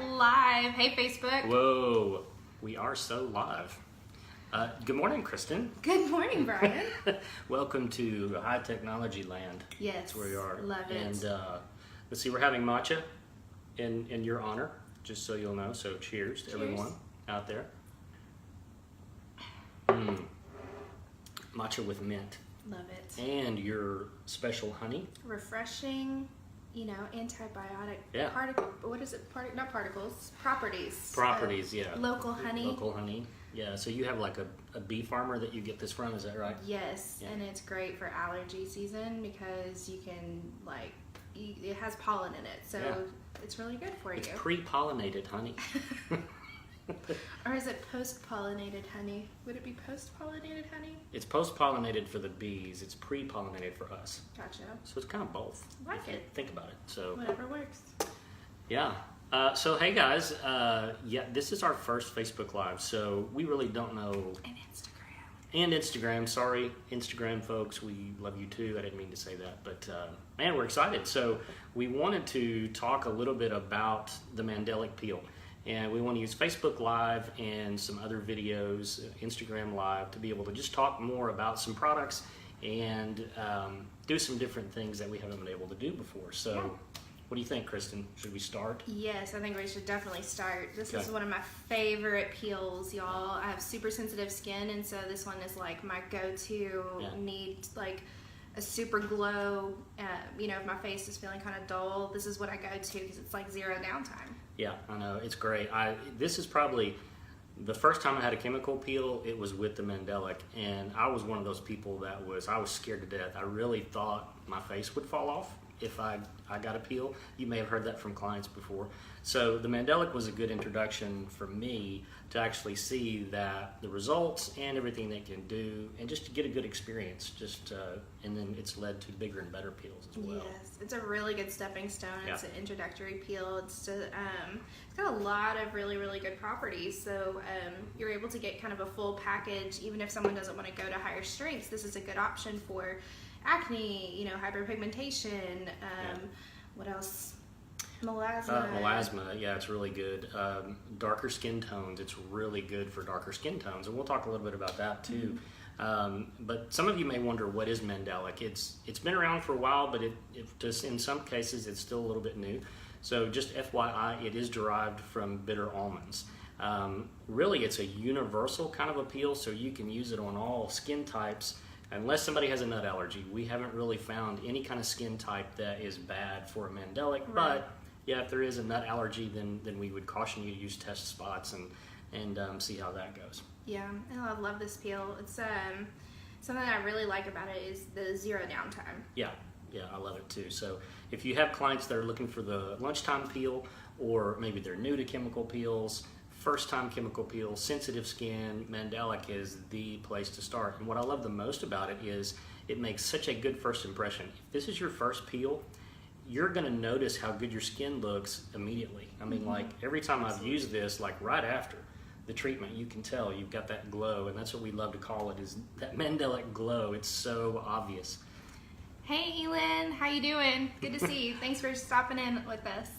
live. Hey, Facebook. Whoa, we are so live. Good morning, Kristen. Good morning, Brian. Welcome to high technology land. Yes, that's where we are. Love it. And let's see, we're having matcha in your honor, just so you'll know. So cheers to everyone out there. Matcha with mint. Love it. And your special honey. Refreshing, antibiotic. Yeah. What is it? Not particles. Properties. Properties, yeah. Local honey. Local honey. Yeah, so you have like a bee farmer that you get this from, is that right? Yes, yeah. And it's great for allergy season because you can it has pollen in it, so it's really good for you. It's pre-pollinated honey. Or is it post-pollinated honey? Would it be post-pollinated honey? It's post-pollinated for the bees. It's pre-pollinated for us. Gotcha. So it's kind of both. Like it. Think about it. So whatever works. Yeah. So hey guys, this is our first Facebook Live. So we really don't know. And Instagram. Sorry, Instagram folks. We love you too. I didn't mean to say that, but man, we're excited. So we wanted to talk a little bit about the Mandelic peel. And we want to use Facebook Live and some other videos, Instagram Live, to be able to just talk more about some products and do some different things that we haven't been able to do before. So what do you think, Kristen? Should we start? Yes, I think we should definitely start. This is one of my favorite peels, y'all. I have super sensitive skin, and so this one is like my go-to. Need like a super glow. If my face is feeling kind of dull, this is what I go to because it's like zero downtime. Yeah, I know. It's great. This is probably the first time I had a chemical peel. It was with the Mandelic, and I was one of those people I was scared to death. I really thought my face would fall off if I got a peel. You may have heard that from clients before. So the Mandelic was a good introduction for me to actually see that the results and everything they can do, and just to get a good experience. And then it's led to bigger and better peels as well. Yes, it's a really good stepping stone. It's an introductory peel. It's got a lot of really, really good properties. So you're able to get kind of a full package, even if someone doesn't want to go to higher strengths. This is a good option for acne, hyperpigmentation. What else? Melasma. Melasma, yeah, it's really good. Darker skin tones, it's really good for darker skin tones, and we'll talk a little bit about that too. But some of you may wonder, what is Mandelic? It's been around for a while, but it just in some cases it's still a little bit new. So just FYI, it is derived from bitter almonds. Really, it's a universal kind of a peel, so you can use it on all skin types. Unless somebody has a nut allergy, we haven't really found any kind of skin type that is bad for a Mandelic. Right. But yeah, if there is a nut allergy, then we would caution you to use test spots and see how that goes. Yeah, and I love this peel. It's something I really like about it is the zero downtime. Yeah, I love it too. So if you have clients that are looking for the lunchtime peel, or maybe they're new to chemical peels, first time chemical peel, sensitive skin, Mandelic is the place to start. And what I love the most about it is it makes such a good first impression. If this is your first peel, you're going to notice how good your skin looks immediately. I mean, like every time I've used this, like right after the treatment, you can tell you've got that glow, and that's what we love to call it, is that Mandelic glow. It's so obvious. Hey, Elin, how you doing? Good to see you. Thanks for stopping in with us.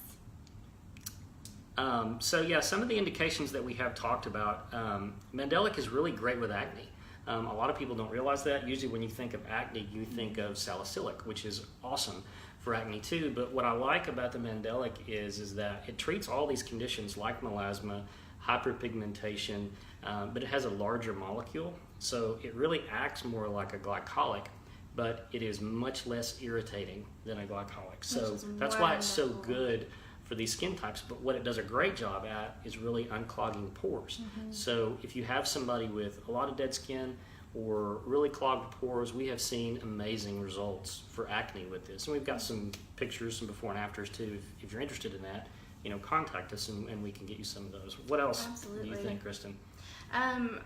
Some of the indications that we have talked about, Mandelic is really great with acne. A lot of people don't realize that. Usually when you think of acne, you think of salicylic, which is awesome for acne too. But what I like about the Mandelic is that it treats all these conditions like melasma, hyperpigmentation, but it has a larger molecule. So it really acts more like a glycolic, but it is much less irritating than a glycolic. So that's why it's so good for these skin types. But what it does a great job at is really unclogging pores. So if you have somebody with a lot of dead skin or really clogged pores, we have seen amazing results for acne with this. And we've got some pictures, some before and afters too. If you're interested in that, contact us and we can get you some of those. What else do you think, Kristen?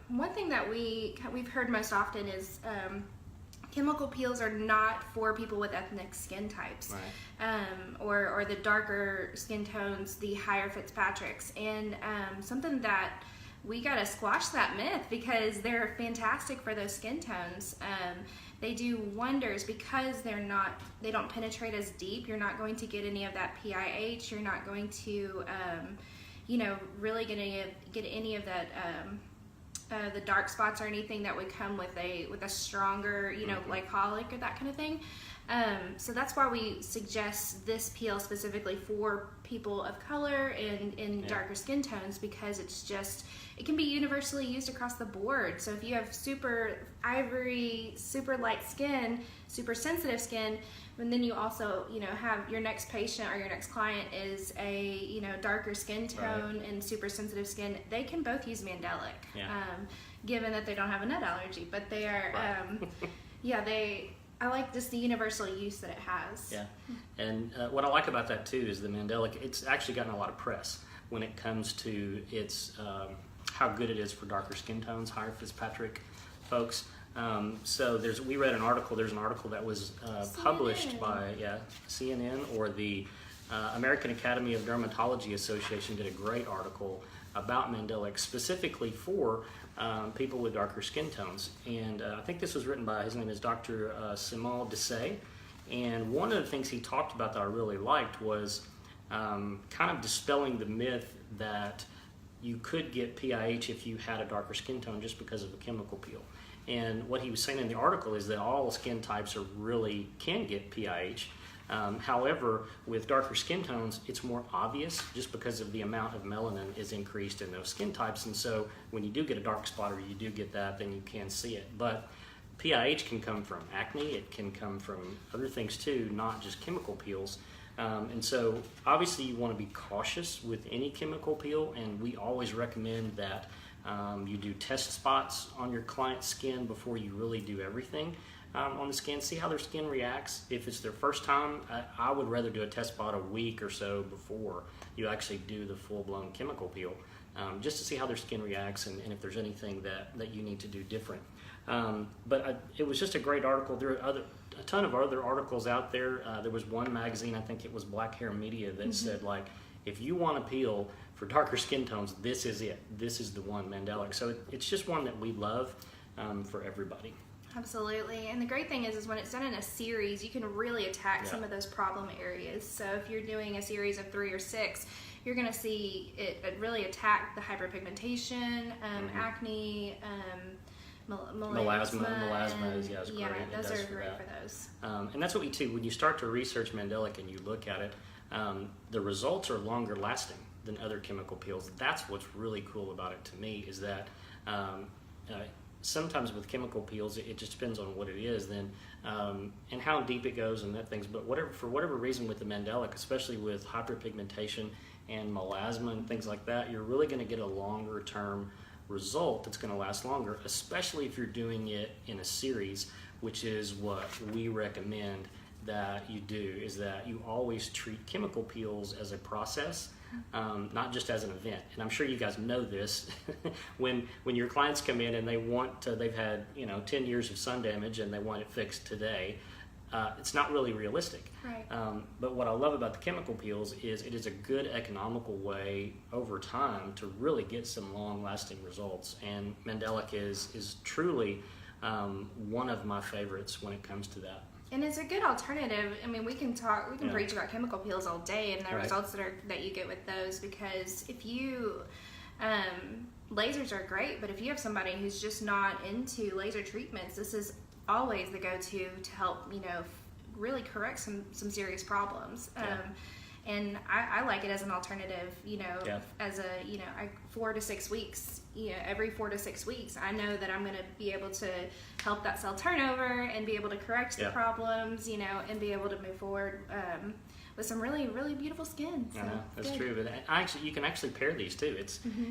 One thing that we've heard most often is chemical peels are not for people with ethnic skin types, or the darker skin tones, the higher Fitzpatrick's, and something that we gotta squash that myth because they're fantastic for those skin tones. They do wonders because they don't penetrate as deep. You're not going to get any of that PIH. You're not going to really get any of that the dark spots or anything that would come with a stronger glycolic or that kind of thing. So that's why we suggest this peel specifically for people of color and in darker skin tones, because it can be universally used across the board. So if you have super ivory, super light skin, super sensitive skin, and then you also have your next patient or your next client is a darker skin tone and super sensitive skin, they can both use Mandelic, given that they don't have a nut allergy, but they are I like just the universal use that it has. Yeah, and what I like about that too is the Mandelic. It's actually gotten a lot of press when it comes to its how good it is for darker skin tones, higher Fitzpatrick folks. So we read an article. There's an article that was published by CNN, or the American Academy of Dermatology Association did a great article about Mandelic specifically for people with darker skin tones. And I think this was written by, his name is Dr. Simon Desai. And one of the things he talked about that I really liked was kind of dispelling the myth that you could get PIH if you had a darker skin tone just because of a chemical peel. And what he was saying in the article is that all skin types can get PIH. However, with darker skin tones, it's more obvious just because of the amount of melanin is increased in those skin types. And so when you do get a dark spot or you do get that, then you can see it. But PIH can come from acne. It can come from other things too, not just chemical peels. And so obviously you want to be cautious with any chemical peel, and we always recommend that you do test spots on your client's skin before you really do everything on the skin. See how their skin reacts. If it's their first time, I would rather do a test spot a week or so before you actually do the full-blown chemical peel, just to see how their skin reacts and if there's anything that you need to do different. But it was just a great article. There are a ton of other articles out there. There was one magazine, I think it was Black Hair Media, that said, like, if you want to peel for darker skin tones, this is it. This is the one, Mandelic. So it's just one that we love for everybody. Absolutely. And the great thing is when it's done in a series, you can really attack some of those problem areas. So if you're doing a series of 3 or 6, you're going to see it really attack the hyperpigmentation, acne, melasma. Melasma is great. Yeah, those are great for those. And that's what we do. When you start to research Mandelic and you look at it, the results are longer lasting than other chemical peels. That's what's really cool about it to me, is that sometimes with chemical peels, it just depends on what it is then, and how deep it goes and that things. But for whatever reason with the Mandelic, especially with hyperpigmentation and melasma and things like that, you're really going to get a longer term result that's going to last longer, especially if you're doing it in a series, which is what we recommend that you do, is that you always treat chemical peels as a process, not just as an event. And I'm sure you guys know this. when your clients come in and they've had 10 years of sun damage and they want it fixed today, it's not really realistic. Right. But what I love about the chemical peels is it is a good economical way over time to really get some long-lasting results. And Mandelic is truly one of my favorites when it comes to that. And it's a good alternative. I mean, we can preach about chemical peels all day and the results that you get with those, because if you lasers are great, but if you have somebody who's just not into laser treatments, this is always the go-to to help really correct some serious problems. And I like it as an alternative, as a 4 to 6 weeks, every 4 to 6 weeks, I know that I'm going to be able to help that cell turnover and be able to correct the problems, and be able to move forward with some really, really beautiful skin. So, that's true. But you can actually pair these too.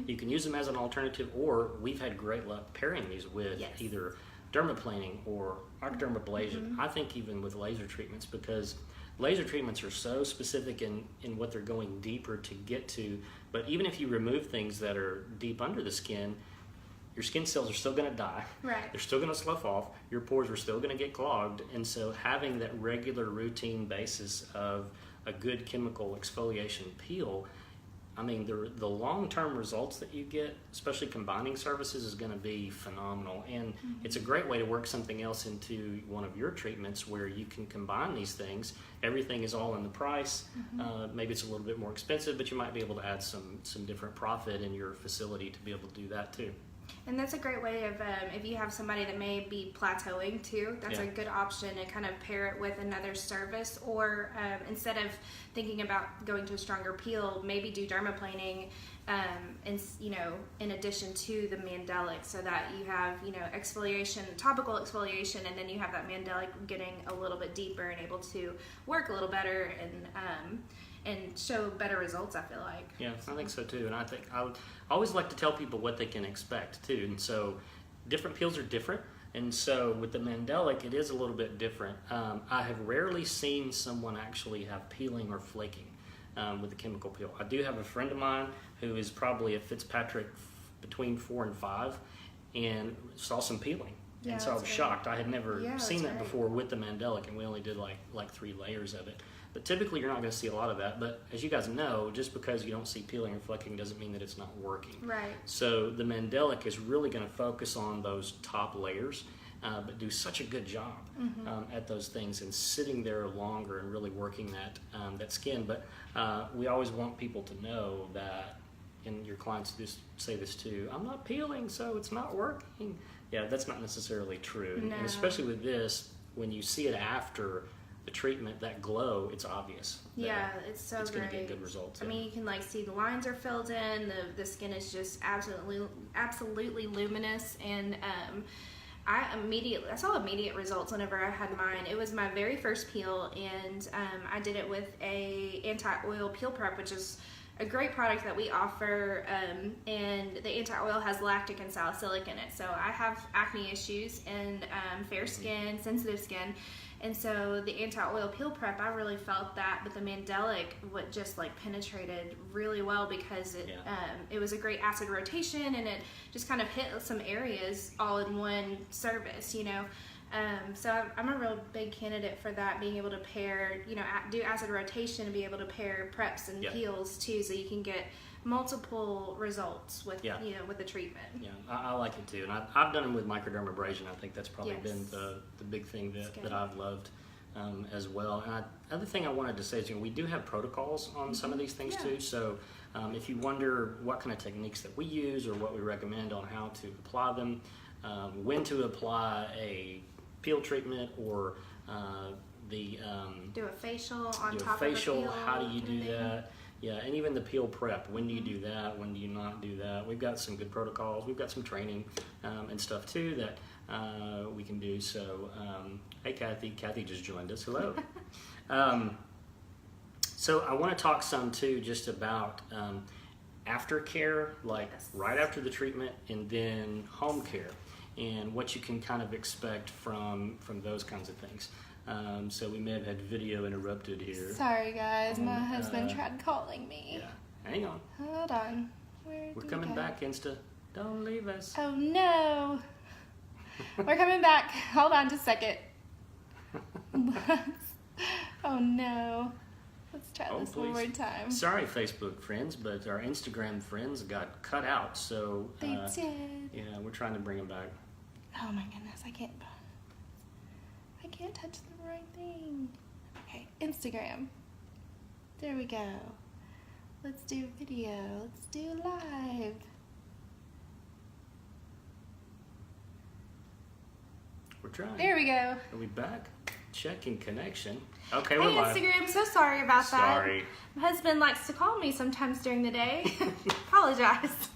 You can use them as an alternative, or we've had great luck pairing these with either dermaplaning or archdermablation. I think even with laser treatments, because laser treatments are so specific in what they're going deeper to get to. But even if you remove things that are deep under the skin, your skin cells are still going to die. Right. They're still going to slough off. Your pores are still going to get clogged. And so having that regular routine basis of a good chemical exfoliation peel, I mean, the long-term results that you get, especially combining services, is going to be phenomenal. And it's a great way to work something else into one of your treatments where you can combine these things. Everything is all in the price. Maybe it's a little bit more expensive, but you might be able to add some different profit in your facility to be able to do that too. And that's a great way of, if you have somebody that may be plateauing too, that's a good option to kind of pair it with another service. Or instead of thinking about going to a stronger peel, maybe do dermaplaning, in addition to the Mandelic, so that you have, exfoliation, topical exfoliation, and then you have that Mandelic getting a little bit deeper and able to work a little better and show better results, I feel like. Yeah, I think so too. And I think I would always like to tell people what they can expect too. And so different peels are different. And so with the Mandelic, it is a little bit different. I have rarely seen someone actually have peeling or flaking with the chemical peel. I do have a friend of mine who is probably a Fitzpatrick between 4 and 5 and saw some peeling. Yeah, and so I was shocked. I had never seen that great. before with the Mandelic, and we only did like 3 layers of it. But typically you're not going to see a lot of that. But as you guys know, just because you don't see peeling or flecking doesn't mean that it's not working. Right. So the Mandelic is really going to focus on those top layers, but do such a good job at those things and sitting there longer and really working that skin. But we always want people to know that, and your clients just say this too, I'm not peeling, so it's not working. Yeah, that's not necessarily true. No. And especially with this, when you see it after the treatment, that glow, it's obvious. Yeah, it's so it's great. It's going to get good results. I mean, you can see the lines are filled in. The skin is just absolutely luminous, and I saw immediate results whenever I had mine. It was my very first peel, and I did it with a anti-oil peel prep, which is a great product that we offer, and the anti-oil has lactic and salicylic in it. So I have acne issues and fair skin, sensitive skin, and so the anti-oil peel prep, I really felt that, but the Mandelic just penetrated really well because it was a great acid rotation, and it just kind of hit some areas all in one service, So I'm a real big candidate for that, being able to pair, do acid rotation and be able to pair preps and peels too, so you can get multiple results with with the treatment. Yeah, I like it too, and I've done them with microdermabrasion. I think that's probably been the big thing that I've loved as well. And other thing I wanted to say is, we do have protocols on some of these things too. So if you wonder what kind of techniques that we use or what we recommend on how to apply them, when to apply a peel treatment or do a facial on top of a peel. How do you do that? Yeah, and even the peel prep. When do you do that? When do you not do that? We've got some good protocols. We've got some training and stuff too that we can do. So, hey, Kathy. Kathy just joined us. Hello. So I want to talk some too just about aftercare, right after the treatment, and then home care, and what you can kind of expect from those kinds of things. So we may have had video interrupted here. Sorry guys, my husband tried calling me. Yeah, hang on. Hold on. We're coming back, Insta. Don't leave us. Oh no. We're coming back. Hold on just a second. Oh no. Let's try this one more time. Sorry, Facebook friends, but our Instagram friends got cut out, so they did. Yeah, we're trying to bring them back. Oh my goodness, I can't touch the right thing. Okay, Instagram. There we go. Let's do video. Let's do live. We're trying. There we go. Are we back? Checking connection. Okay, hey, we're live. Instagram, so sorry about that. Sorry. My husband likes to call me sometimes during the day. Apologize.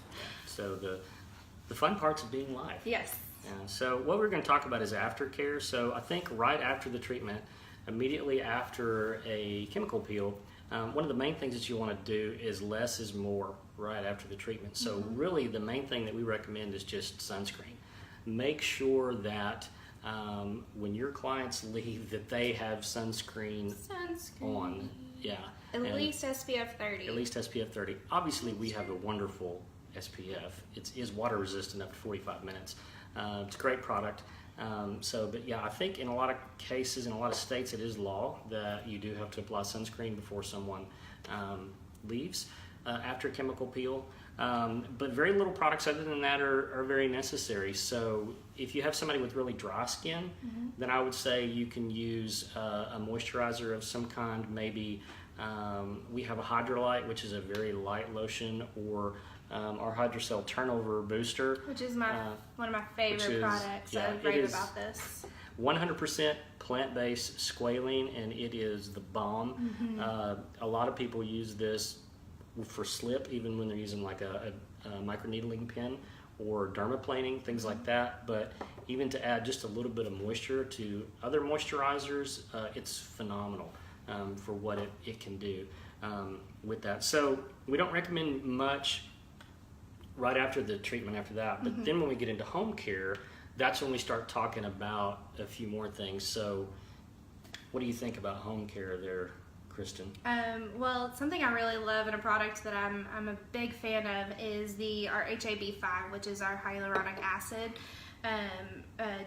So the fun parts of being live. Yes. And so what we're going to talk about is aftercare. So I think right after the treatment, immediately after a chemical peel, one of the main things that you want to do is less is more right after the treatment. So really the main thing that we recommend is just sunscreen. Make sure that when your clients leave that they have sunscreen on. Yeah. At least SPF 30. At least SPF 30. Obviously we have a wonderful SPF. It is water resistant up to 45 minutes. It's a great product. But yeah, I think in a lot of cases, in a lot of states, it is law that you do have to apply sunscreen before someone leaves. after chemical peel. But very little products other than that are very necessary. So if you have somebody with really dry skin, then I would say you can use a moisturizer of some kind. Maybe we have a Hydrolyte, which is a very light lotion, or our Hydrocell Turnover Booster. Which is one of my favorite products. Yeah, I rave about this. 100% plant-based squalene, and it is the bomb. A lot of people use this for slip, even when they're using like a microneedling pen or dermaplaning, things like that. But even to add just a little bit of moisture to other moisturizers, it's phenomenal for what it can do with that. So we don't recommend much right after the treatment after that. But then when we get into home care, that's when we start talking about a few more things. So what do you think about home care there, Kristen? Well, something I really love in a product that I'm a big fan of is our HAB5, which is our hyaluronic acid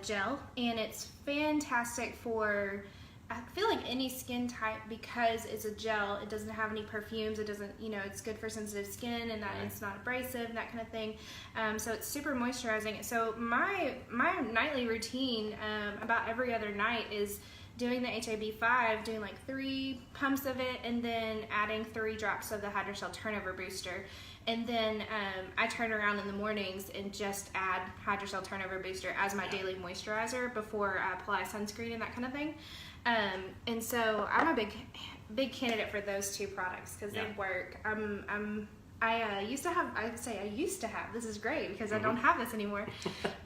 gel, and it's fantastic for, I feel like, any skin type, because it's a gel. It doesn't have any perfumes. It doesn't, it's good for sensitive skin, and that it's not abrasive and that kind of thing. So it's super moisturizing. So my nightly routine, about every other night, is doing the HAB5, doing like 3 pumps of it, and then adding 3 drops of the Hydrocell Turnover Booster. And then I turn around in the mornings and just add Hydrocell Turnover Booster as my daily moisturizer before I apply sunscreen and that kind of thing. And so I'm a big candidate for those 2 products because they work. I used to have, this is great because I don't have this anymore.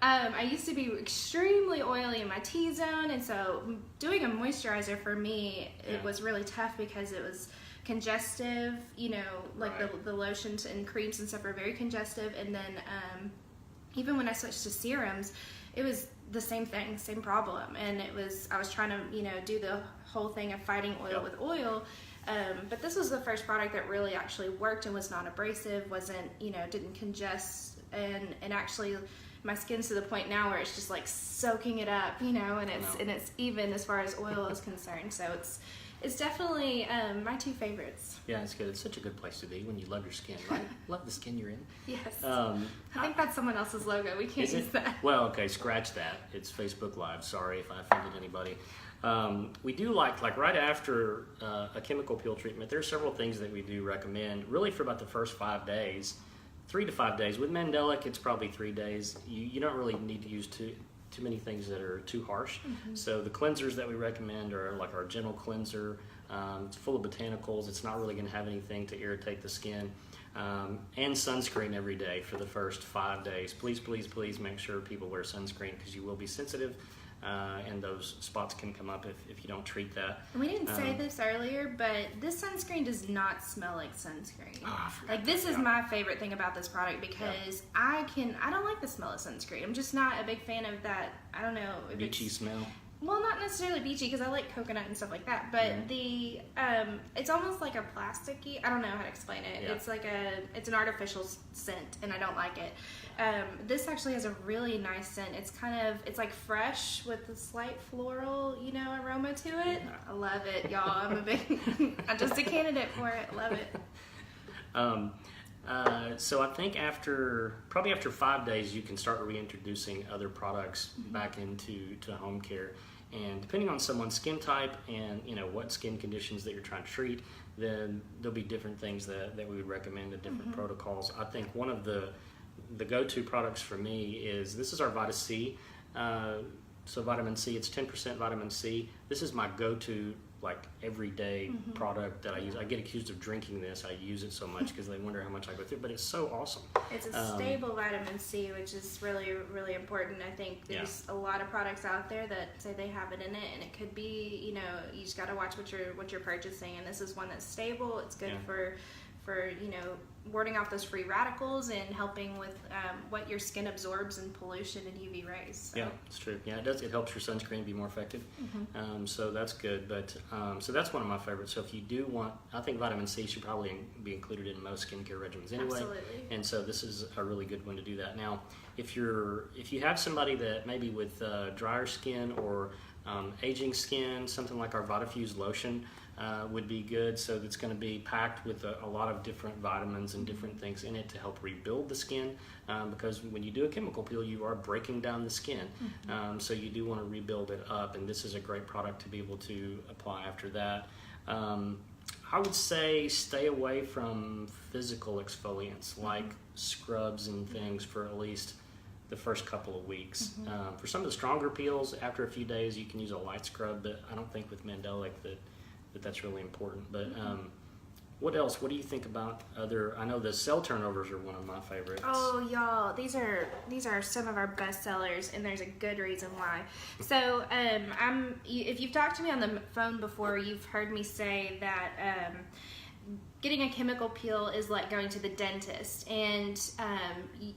I used to be extremely oily in my T-zone, and so doing a moisturizer for me, it was really tough because it was congestive, the lotions and creams and stuff are very congestive. And then even when I switched to serums, it was the same thing, same problem. And I was trying to, do the whole thing of fighting oil with oil. But this was the first product that really actually worked and was not abrasive, didn't congest, and actually my skin's to the point now where it's just like soaking it up, and it's even as far as oil is concerned. So it's definitely my 2 favorites. Yeah, it's good. It's such a good place to be when you love your skin, right? Love the skin you're in. Yes. I think that's someone else's logo. We can't use that. Well, okay, scratch that. It's Facebook Live. Sorry if I offended anybody. We do like right after a chemical peel treatment, there are several things that we do recommend, really for about the first 5 days, 3 to 5 days. With Mandelic, it's probably 3 days. You don't really need to use too many things that are too harsh. So the cleansers that we recommend are like our gentle cleanser. It's full of botanicals. It's not really going to have anything to irritate the skin. And sunscreen every day for the first 5 days. Please, please, please make sure people wear sunscreen because you will be sensitive. And those spots can come up if you don't treat that. We didn't say this earlier, but this sunscreen does not smell like sunscreen. This is my favorite thing about this product because I don't like the smell of sunscreen. I'm just not a big fan of that. I don't know. Beachy smell. Well, not necessarily beachy because I like coconut and stuff like that, but it's almost like a plasticky. I don't know how to explain it. It's like it's an artificial scent, and I don't like it. This actually has a really nice scent. It's like fresh with a slight floral, aroma to it. I love it, y'all. I'm just a candidate for it. Love it. So I think probably after 5 days, you can start reintroducing other products back into home care. And depending on someone's skin type and what skin conditions that you're trying to treat, then there'll be different things that we would recommend and different protocols. I think one of the go-to products for me is our Vita C. So vitamin C, it's 10% vitamin C. This is my go-to everyday product that I use. I get accused of drinking this. I use it so much because they wonder how much I go through, but it's so awesome. It's a stable vitamin C, which is really, really important. I think there's a lot of products out there that say they have it in it, and it could be, you just got to watch what you're purchasing. And this is one that's stable. It's good for warding off those free radicals and helping with what your skin absorbs in pollution and UV rays. So. Yeah, it's true. Yeah, it does. It helps your sunscreen be more effective. So that's good. But so that's one of my favorites. So if you do want, I think vitamin C should probably be included in most skincare regimens anyway. Absolutely. And so this is a really good one to do that. Now, if you have somebody that maybe with drier skin or aging skin, something like our VitaFuse lotion. would be good. So it's going to be packed with a lot of different vitamins and different things in it to help rebuild the skin, because when you do a chemical peel, you are breaking down the skin. So you do want to rebuild it up, and this is a great product to be able to apply after that. I would say stay away from physical exfoliants like scrubs and things for at least the first couple of weeks. For some of the stronger peels, after a few days you can use a light scrub, but I don't think with Mandelic that's really important. But what else? What do you think about other? I know the cell turnovers are one of my favorites. Oh, y'all, these are some of our best sellers, and there's a good reason why. So, if you've talked to me on the phone before, you've heard me say that getting a chemical peel is like going to the dentist, and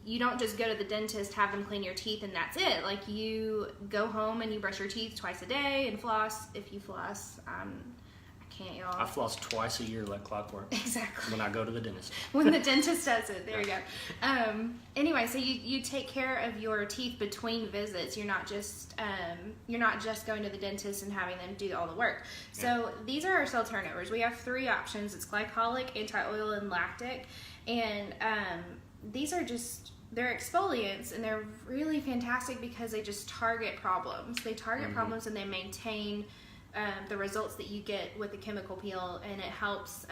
you don't just go to the dentist, have them clean your teeth, and that's it. Like, you go home and you brush your teeth twice a day and floss if you floss. Can't, y'all. I floss twice a year like clockwork. Exactly. When I go to the dentist. When the dentist does it. There you go. Anyway, so you take care of your teeth between visits. You're not just going to the dentist and having them do all the work. So these are our cell turnovers. We have 3 options. It's glycolic, anti-oil, and lactic. And these are they're exfoliants, and they're really fantastic because they just target problems. They target problems, and they maintain the results that you get with the chemical peel, and it helps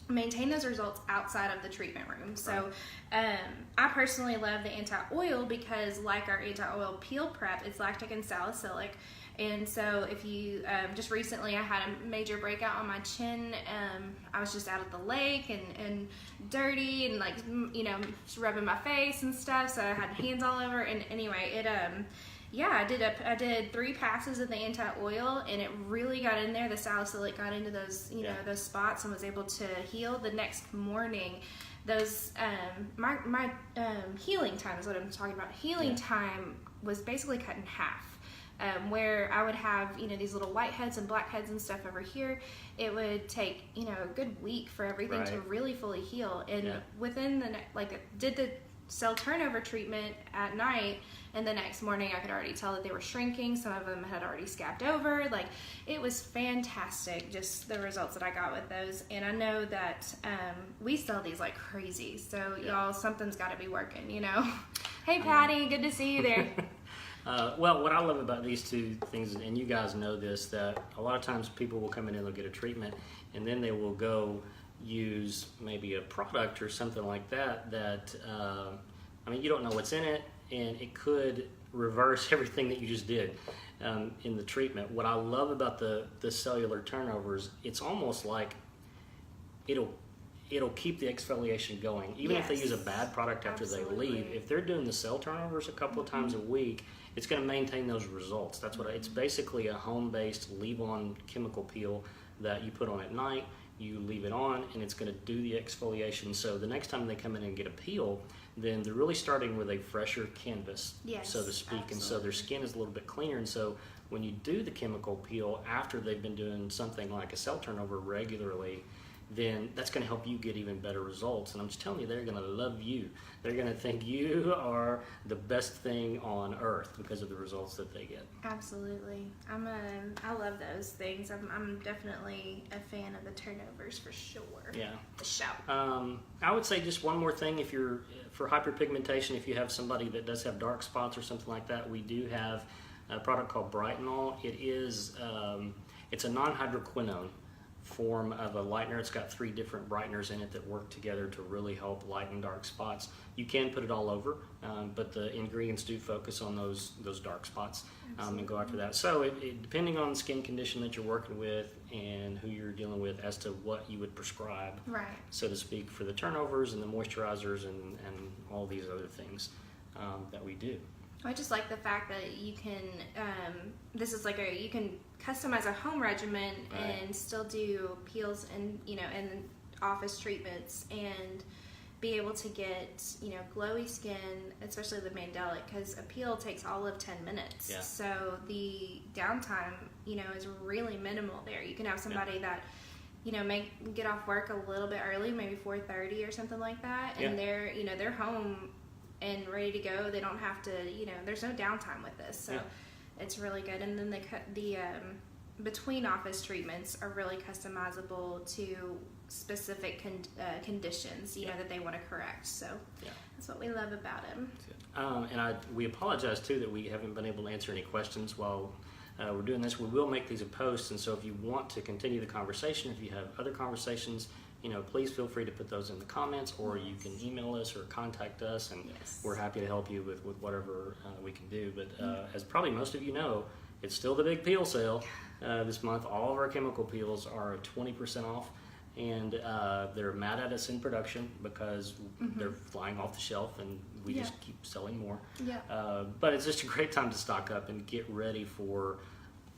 maintain those results outside of the treatment room. So I personally love the anti-oil because, like our anti-oil peel prep, it's lactic and salicylic. And so if you, just recently I had a major breakout on my chin. I was just out at the lake and dirty and, like, just rubbing my face and stuff, so I had hands all over. And anyway, I did 3 passes of the anti-oil, and it really got in there. The salicylic got into those, those spots, and was able to heal. The next morning, those my healing time is what I'm talking about. Healing time was basically cut in half. Where I would have, these little white heads and black heads and stuff over here, it would take, a good week for everything to really fully heal. And within did the cell turnover treatment at night, and the next morning I could already tell that they were shrinking. Some of them had already scabbed over. Like, it was fantastic, just the results that I got with those. And I know that we sell these like crazy, so y'all, something's got to be working, Hey Patty, good to see you there. Well, what I love about these 2 things, and you guys know this, that a lot of times people will come in and they'll get a treatment, and then they will go use maybe a product or something like that you don't know what's in it, and it could reverse everything that you just did in the treatment. What I love about the cellular turnovers, it's almost like it'll keep the exfoliation going. Even if they use a bad product after they leave, if they're doing the cell turnovers a couple of times a week, it's going to maintain those results. That's what it's basically, a home-based leave-on chemical peel that you put on at night. You leave it on, and it's going to do the exfoliation. So the next time they come in and get a peel, then they're really starting with a fresher canvas, so to speak. Absolutely. And so their skin is a little bit cleaner. And so when you do the chemical peel after they've been doing something like a cell turnover regularly, then that's going to help you get even better results. And I'm just telling you, they're going to love you. They're going to think you are the best thing on earth because of the results that they get. Absolutely. I love those things. I'm definitely a fan of the turnovers for sure. Yeah. The shout. I would say just one more thing. If you're, for hyperpigmentation, if you have somebody that does have dark spots or something like that, we do have a product called Brightenol. It is, it's a non-hydroquinone form of a lightener. It's got 3 different brighteners in it that work together to really help lighten dark spots. You can put it all over, but the ingredients do focus on those dark spots and go after that. So it depending on the skin condition that you're working with and who you're dealing with as to what you would prescribe, so to speak, for the turnovers and the moisturizers and all these other things that we do. I just like the fact that you can, this is like you can customize a home regimen and still do peels and, and office treatments, and be able to get, glowy skin, especially the Mandelic, because a peel takes all of 10 minutes. Yeah. So the downtime, is really minimal there. You can have somebody that, get off work a little bit early, maybe 4:30 or something like that, and they're home and ready to go. They don't have to, there's no downtime with this, so it's really good. And then the between office treatments are really customizable to specific conditions, you know, that they want to correct. So that's what we love about them. And we apologize too that we haven't been able to answer any questions while we're doing this. We will make these a post, and so if you want to continue the conversation, if you have other conversations, you know, please feel free to put those in the comments, or you can email us or contact us, and we're happy to help you with whatever we can do. But as probably most of you know, it's still the big peel sale this month. All of our chemical peels are 20% off, and they're mad at us in production because they're flying off the shelf, and we just keep selling more. But it's just a great time to stock up and get ready for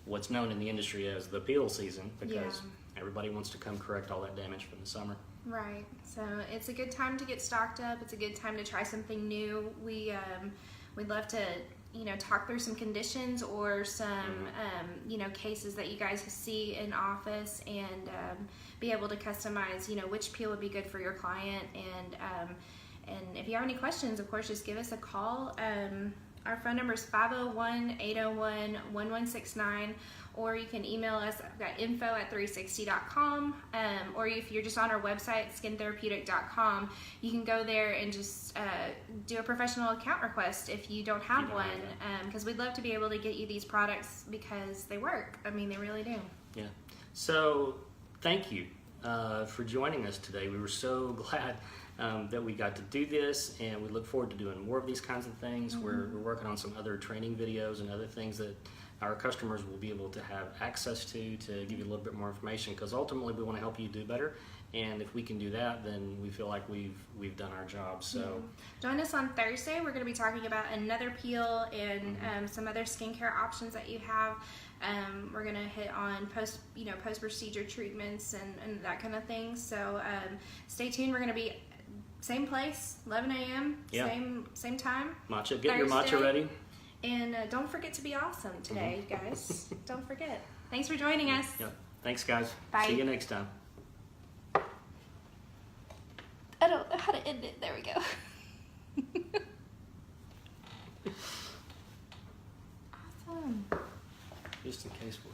what's known in the industry as the peel season, because everybody wants to come correct all that damage from the summer. Right. So it's a good time to get stocked up. It's a good time to try something new. We'd love to, you know, talk through some conditions or some, you know, cases that you guys see in office, and be able to customize, you know, which peel would be good for your client. And if you have any questions, of course, just give us a call. Our phone number is 501-801-1169, or you can email us at info@360.com, or if you're just on our website, skintherapeutic.com, you can go there and just do a professional account request if you don't have one, because we'd love to be able to get you these products because they work. I mean, they really do. Yeah. So thank you for joining us today. We were so glad that we got to do this, and we look forward to doing more of these kinds of things. We're working on some other training videos and other things that our customers will be able to have access to give you a little bit more information, because ultimately we want to help you do better, and if we can do that, then we feel like we've done our job. So join us on Thursday. We're going to be talking about another peel and some other skincare options that you have. We're going to hit on post-procedure treatments and that kind of thing. So stay tuned. We're going to be same place, 11 a.m., same time. Matcha, get your matcha ready. And don't forget to be awesome today, guys. Don't forget. Thanks for joining us. Yep. Thanks, guys. Bye. See you next time. I don't know how to end it. There we go. Awesome. Just in case we